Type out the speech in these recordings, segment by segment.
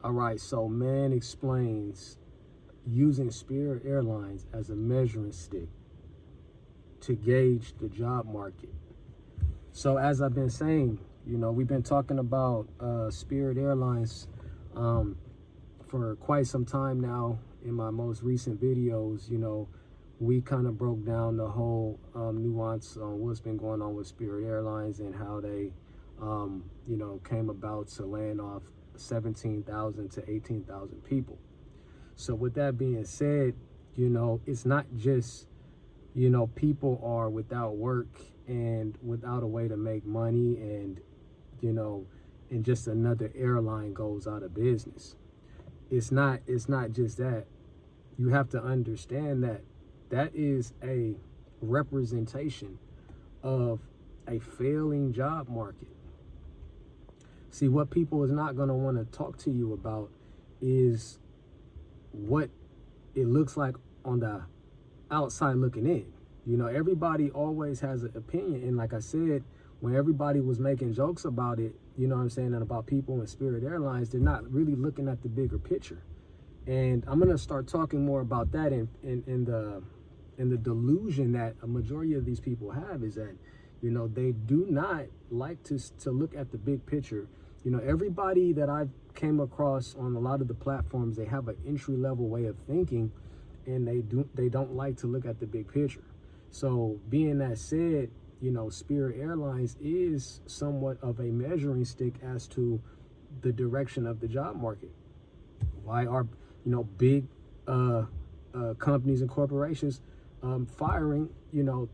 All right, so man explains using Spirit Airlines as a measuring stick to gauge the job market. So as I've been saying, we've been talking about Spirit Airlines for quite some time now. In my most recent videos, we kind of broke down the whole nuance on what's been going on with Spirit Airlines and how they, came about to land off 17,000 to 18,000 people. So with that being said, it's not just, people are without work and without a way to make money and, and just another airline goes out of business. It's not just that. You have to understand that that is a representation of a failing job market. See, what people is not going to want to talk to you about is what it looks like on the outside looking in. Everybody always has an opinion. And like I said, when everybody was making jokes about it, and about people in Spirit Airlines, they're not really looking at the bigger picture. And I'm going to start talking more about that in the delusion that a majority of these people have is that, they do not like to look at the big picture. Everybody that I've came across on a lot of the platforms, they have an entry-level way of thinking, and they don't like to look at the big picture. So being that said, Spirit Airlines is somewhat of a measuring stick as to the direction of the job market. Why are, big companies and corporations firing,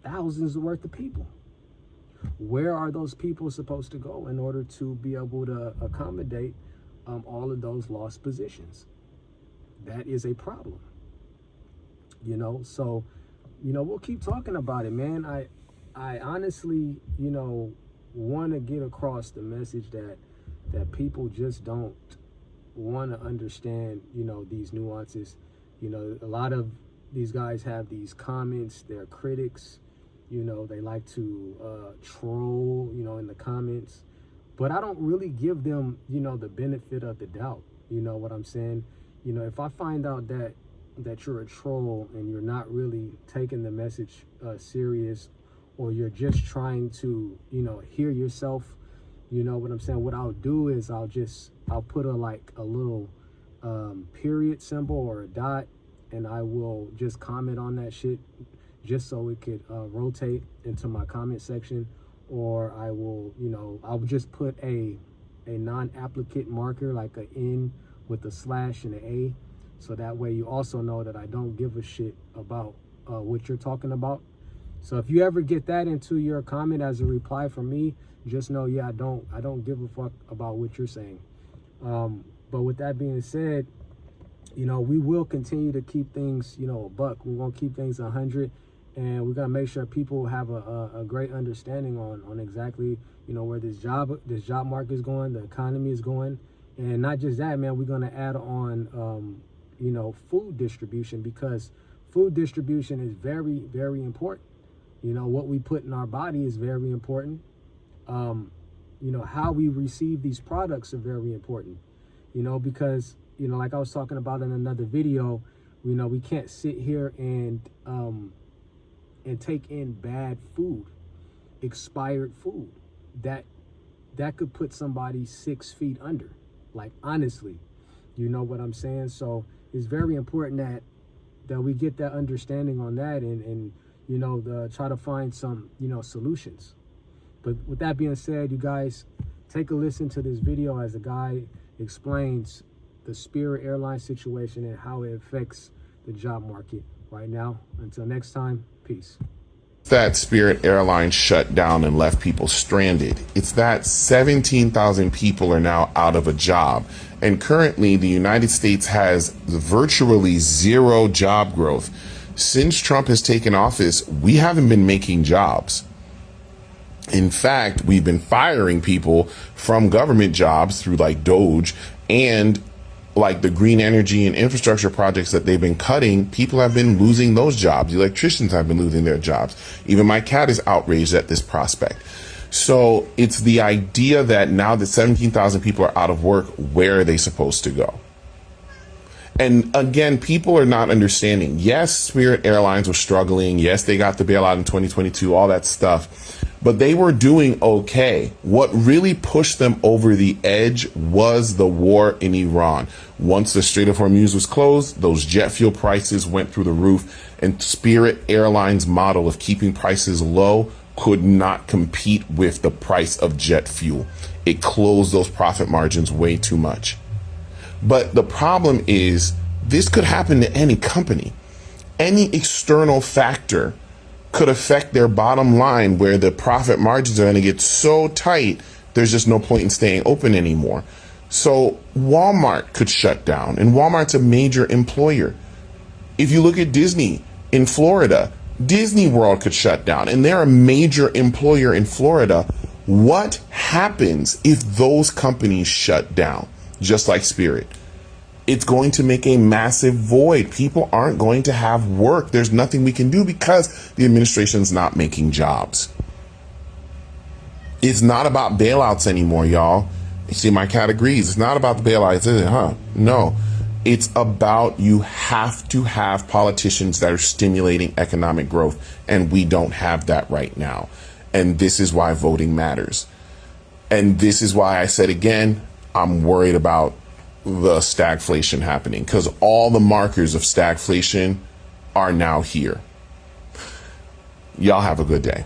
thousands worth of people? Where are those people supposed to go in order to be able to accommodate all of those lost positions? That is a problem. So, we'll keep talking about it, man. I honestly, want to get across the message that people just don't want to understand, these nuances. A lot of these guys have these comments, they're critics, they like to troll, in the comments, but I don't really give them, the benefit of the doubt. You know what I'm saying? If I find out that you're a troll and you're not really taking the message serious, or you're just trying to, hear yourself, you know what I'm saying? What I'll do is I'll put a little period symbol or a dot, and I will just comment on that shit just so it could rotate into my comment section. Or I will, I'll just put a non-applicant marker, like an N with a slash and an A. So that way you also know that I don't give a shit about what you're talking about. So if you ever get that into your comment as a reply from me, just know, yeah, I don't give a fuck about what you're saying. But with that being said, we will continue to keep things, a buck. We won't keep things 100, and we're gonna make sure people have a great understanding on exactly, where this job market is going, the economy is going. And not just that, man, we're gonna add on food distribution, because food distribution is very, very important. What we put in our body is very important. How we receive these products are very important, because, like I was talking about in another video, we can't sit here and take in bad food, expired food that could put somebody 6 feet under. Like, honestly, you know what I'm saying? So it's very important that we get that understanding on that, and try to find some, solutions. But with that being said, you guys, take a listen to this video as a guy explains the Spirit Airlines situation and how it affects the job market right now. Until next time, peace. That Spirit Airlines shut down and left people stranded. It's that 17,000 people are now out of a job. And currently, the United States has virtually zero job growth. Since Trump has taken office, we haven't been making jobs. In fact, we've been firing people from government jobs through like Doge, and like the green energy and infrastructure projects that they've been cutting, people have been losing those jobs. Electricians have been losing their jobs. Even my cat is outraged at this prospect. So it's the idea that now that 17,000 people are out of work, where are they supposed to go? And again, people are not understanding. Yes, Spirit Airlines was struggling. Yes, they got the bailout in 2022, all that stuff. But they were doing okay. What really pushed them over the edge was the war in Iran. Once the Strait of Hormuz was closed, those jet fuel prices went through the roof, and Spirit Airlines' model of keeping prices low could not compete with the price of jet fuel. It closed those profit margins way too much. But the problem is, this could happen to any company. Any external factor could affect their bottom line, where the profit margins are going to get so tight, there's just no point in staying open anymore. So Walmart could shut down, and Walmart's a major employer. If you look at Disney in Florida, Disney World could shut down, and they're a major employer in Florida. What happens if those companies shut down? Just like Spirit, it's going to make a massive void. People aren't going to have work. There's nothing we can do because the administration's not making jobs. It's not about bailouts anymore, y'all. You see, my cat agrees. It's not about the bailouts, is it, huh? No. It's about, you have to have politicians that are stimulating economic growth, and we don't have that right now. And this is why voting matters. And this is why I said again, I'm worried about the stagflation happening, because all the markers of stagflation are now here. Y'all have a good day.